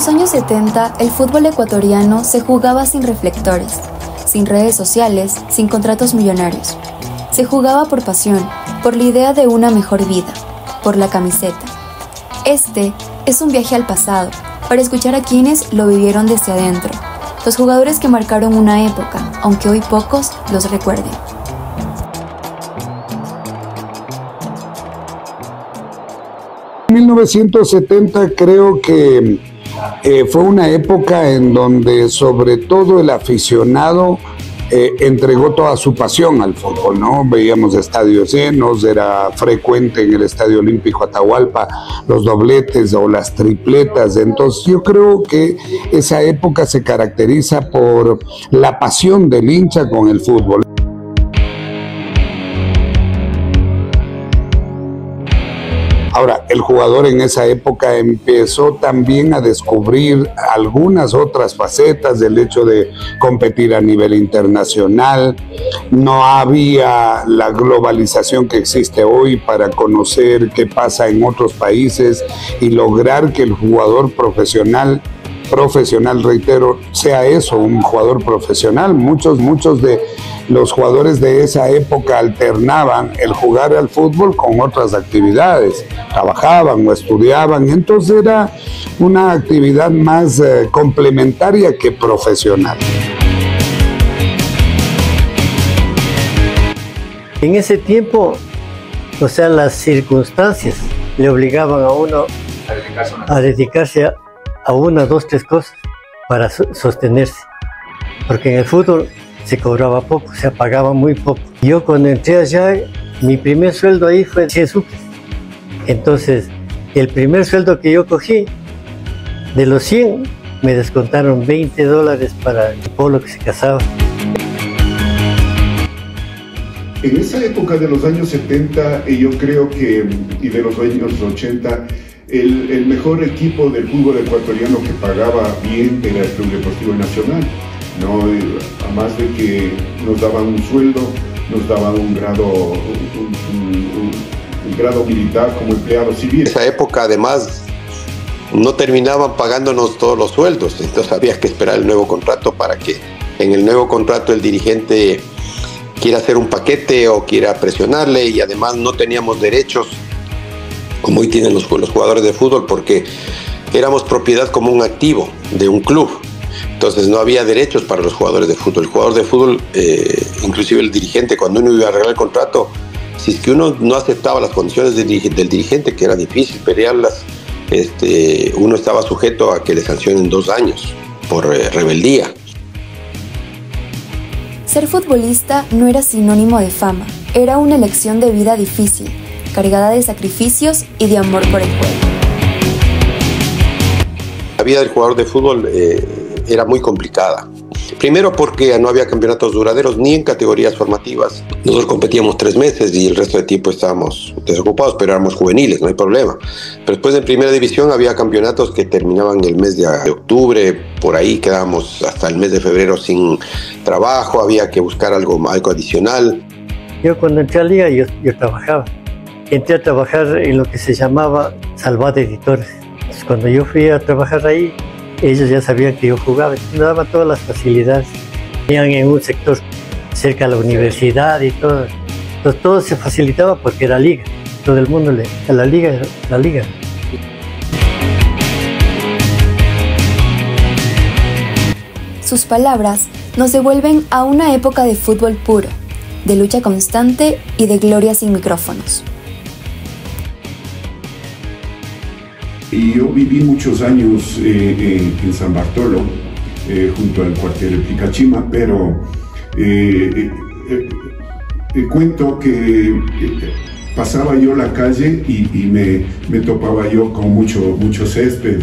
los años 70, el fútbol ecuatoriano se jugaba sin reflectores, sin redes sociales, sin contratos millonarios. Se jugaba por pasión, por la idea de una mejor vida, por la camiseta. Este es un viaje al pasado, para escuchar a quienes lo vivieron desde adentro, los jugadores que marcaron una época, aunque hoy pocos los recuerden. En 1970 creo que fue una época en donde sobre todo el aficionado entregó toda su pasión al fútbol, ¿no? Veíamos estadios llenos, era frecuente en el Estadio Olímpico Atahualpa los dobletes o las tripletas, entonces yo creo que esa época se caracteriza por la pasión del hincha con el fútbol. Ahora, el jugador en esa época empezó también a descubrir algunas otras facetas del hecho de competir a nivel internacional. No había la globalización que existe hoy para conocer qué pasa en otros países y lograr que el jugador profesional, reitero, sea eso, un jugador profesional. Muchos de los jugadores de esa época alternaban el jugar al fútbol con otras actividades, trabajaban o estudiaban, entonces era una actividad más complementaria que profesional. En ese tiempo, o sea, las circunstancias le obligaban a uno a dedicarse a una, dos, tres cosas para sostenerse, porque en el fútbol se cobraba poco, se pagaba muy poco. Yo cuando entré allá, mi primer sueldo ahí fue 100 soles. Entonces, el primer sueldo que yo cogí, de los 100, me descontaron $20 para el pueblo que se casaba. En esa época de los años 70, yo creo que, y de los años 80, el mejor equipo del fútbol ecuatoriano que pagaba bien era el Club Deportivo Nacional, ¿no? Además de que nos daban un sueldo, nos daban un grado militar como empleado civil. En esa época además no terminaban pagándonos todos los sueldos, entonces había que esperar el nuevo contrato para que en el nuevo contrato el dirigente quiera hacer un paquete o quiera presionarle, y además no teníamos derechos como hoy tienen los jugadores de fútbol, porque éramos propiedad como un activo de un club. Entonces no había derechos para los jugadores de fútbol. El jugador de fútbol, inclusive el dirigente, cuando uno iba a arreglar el contrato, si es que uno no aceptaba las condiciones del dirigente, que era difícil pelearlas, uno estaba sujeto a que le sancionen 2 años por rebeldía. Ser futbolista no era sinónimo de fama, era una elección de vida difícil, cargada de sacrificios y de amor por el juego. La vida del jugador de fútbol era muy complicada. Primero porque no había campeonatos duraderos ni en categorías formativas. Nosotros competíamos 3 meses y el resto del tiempo estábamos desocupados, pero éramos juveniles, no hay problema. Pero después en primera división había campeonatos que terminaban el mes de octubre, por ahí quedábamos hasta el mes de febrero sin trabajo, había que buscar algo adicional. Yo cuando entré a la liga yo trabajaba. Entré a trabajar en lo que se llamaba Salvat Editores. Entonces, cuando yo fui a trabajar ahí, ellos ya sabían que yo jugaba, me daban todas las facilidades. Vivían en un sector cerca de la universidad y todo. Entonces todo se facilitaba porque era liga. Todo el mundo la liga. Sus palabras nos devuelven a una época de fútbol puro, de lucha constante y de gloria sin micrófonos. Y yo viví muchos años en San Bartolo, junto al cuartel de Picachima, pero cuento que pasaba yo la calle y me topaba yo con mucho césped,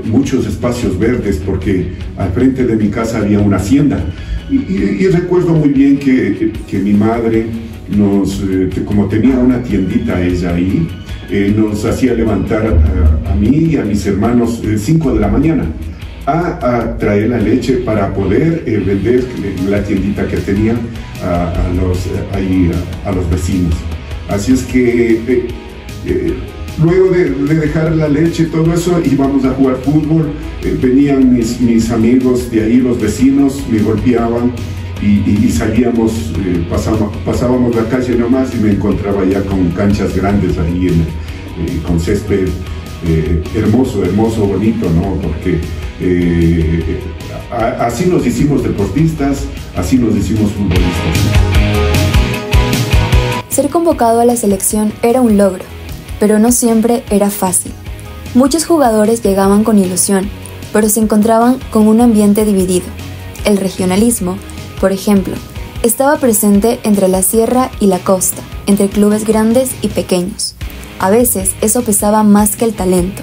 muchos espacios verdes, porque al frente de mi casa había una hacienda. Y recuerdo muy bien que mi madre como tenía una tiendita ella ahí, nos hacía levantar a mí y a mis hermanos 5 de la mañana a traer la leche para poder vender la tiendita que tenían a los vecinos. Así es que luego de dejar la leche y todo eso, íbamos a jugar fútbol. Venían mis amigos de ahí, los vecinos, me golpeaban y salíamos, pasábamos la calle nomás y me encontraba ya con canchas grandes ahí, con césped hermoso, bonito, ¿no? Porque así nos hicimos deportistas, así nos hicimos futbolistas. Ser convocado a la selección era un logro, pero no siempre era fácil. Muchos jugadores llegaban con ilusión, pero se encontraban con un ambiente dividido. El regionalismo, por ejemplo, estaba presente entre la sierra y la costa, entre clubes grandes y pequeños. A veces eso pesaba más que el talento.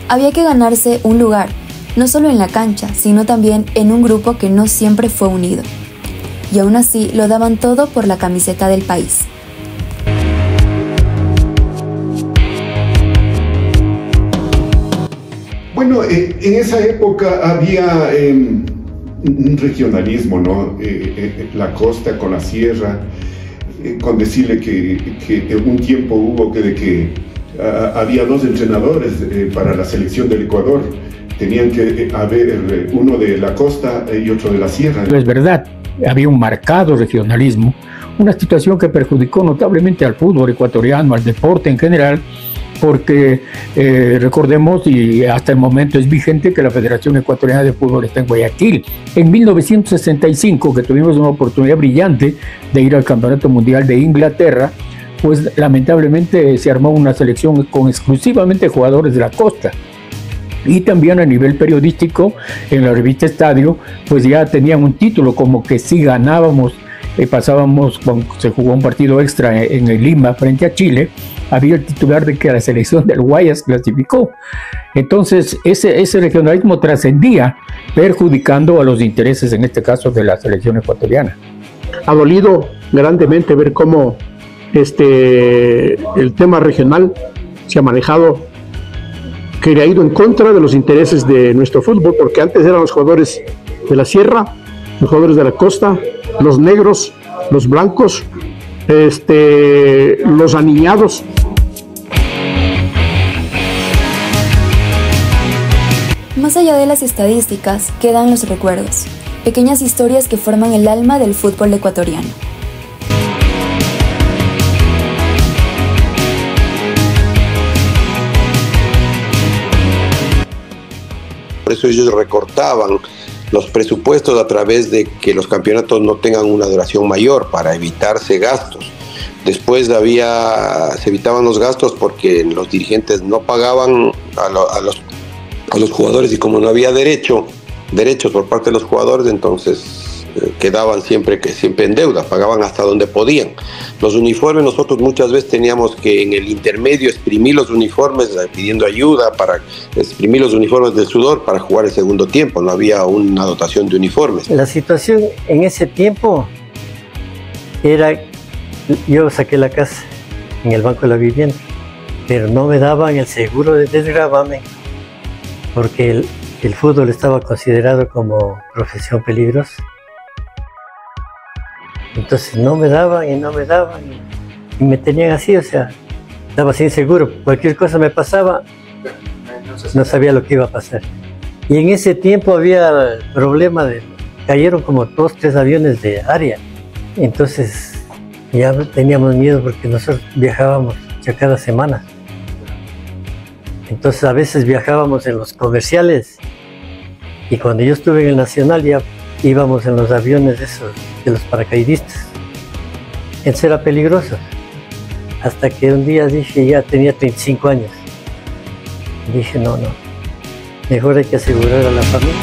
Había que ganarse un lugar, no solo en la cancha, sino también en un grupo que no siempre fue unido. Y aún así lo daban todo por la camiseta del país. Bueno, en esa época había un regionalismo, ¿no? La costa con la sierra, con decirle que un tiempo hubo que había 2 entrenadores para la selección del Ecuador. Tenían que haber uno de la costa y otro de la sierra. Es verdad, había un marcado regionalismo, una situación que perjudicó notablemente al fútbol ecuatoriano, al deporte en general, porque recordemos, y hasta el momento es vigente, que la Federación Ecuatoriana de Fútbol está en Guayaquil. En 1965, que tuvimos una oportunidad brillante de ir al Campeonato Mundial de Inglaterra, pues lamentablemente se armó una selección con exclusivamente jugadores de la costa. Y también a nivel periodístico, en la revista Estadio, pues ya tenían un título como que si ganábamos, pasábamos, cuando se jugó un partido extra en el Lima frente a Chile, había el titular de que la selección del Guayas clasificó. Entonces ese regionalismo trascendía, perjudicando a los intereses, en este caso, de la selección ecuatoriana. Ha dolido grandemente ver cómo el tema regional se ha manejado, que ha ido en contra de los intereses de nuestro fútbol, porque antes eran los jugadores de la sierra, los jugadores de la costa, los negros, los blancos, los aniñados. Más allá de las estadísticas, quedan los recuerdos, pequeñas historias que forman el alma del fútbol ecuatoriano. Por eso ellos recortaban los presupuestos a través de que los campeonatos no tengan una duración mayor para evitarse gastos. Después se evitaban los gastos porque los dirigentes no pagaban a los jugadores, y como no había derechos por parte de los jugadores, entonces quedaban siempre en deuda, pagaban hasta donde podían. Los uniformes, nosotros muchas veces teníamos que en el intermedio exprimir los uniformes pidiendo ayuda, para exprimir los uniformes del sudor para jugar el segundo tiempo. No había una dotación de uniformes. La situación en ese tiempo era, yo saqué la casa en el Banco de la Vivienda, pero no me daban el seguro de desgravamen porque el fútbol estaba considerado como profesión peligrosa. Entonces no me daban y me tenían así, o sea, estaba sin seguro. Cualquier cosa me pasaba, no sabía lo que iba a pasar. Y en ese tiempo había el problema cayeron como 2 o 3 aviones de área. Entonces ya teníamos miedo porque nosotros viajábamos ya cada semana. Entonces a veces viajábamos en los comerciales y cuando yo estuve en el Nacional ya íbamos en los aviones esos de los paracaidistas. Eso era peligroso. Hasta que un día dije, ya tenía 35 años. Dije, no, mejor hay que asegurar a la familia.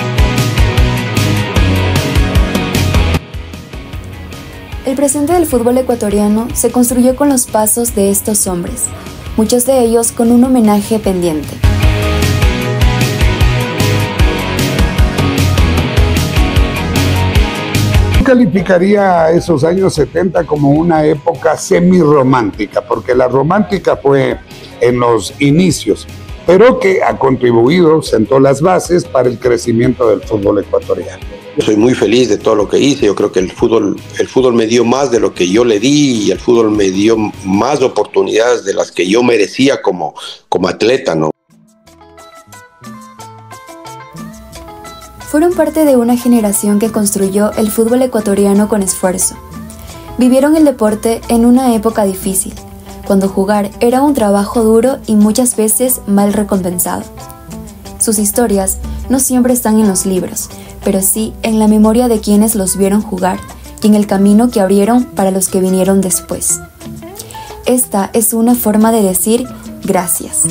El presente del fútbol ecuatoriano se construyó con los pasos de estos hombres, muchos de ellos con un homenaje pendiente. Calificaría a esos años 70 como una época semi-romántica, porque la romántica fue en los inicios, pero que ha contribuido, sentó las bases para el crecimiento del fútbol ecuatoriano. Soy muy feliz de todo lo que hice. Yo creo que el fútbol me dio más de lo que yo le di, y el fútbol me dio más oportunidades de las que yo merecía como atleta, ¿no? Fueron parte de una generación que construyó el fútbol ecuatoriano con esfuerzo. Vivieron el deporte en una época difícil, cuando jugar era un trabajo duro y muchas veces mal recompensado. Sus historias no siempre están en los libros, pero sí en la memoria de quienes los vieron jugar y en el camino que abrieron para los que vinieron después. Esta es una forma de decir gracias.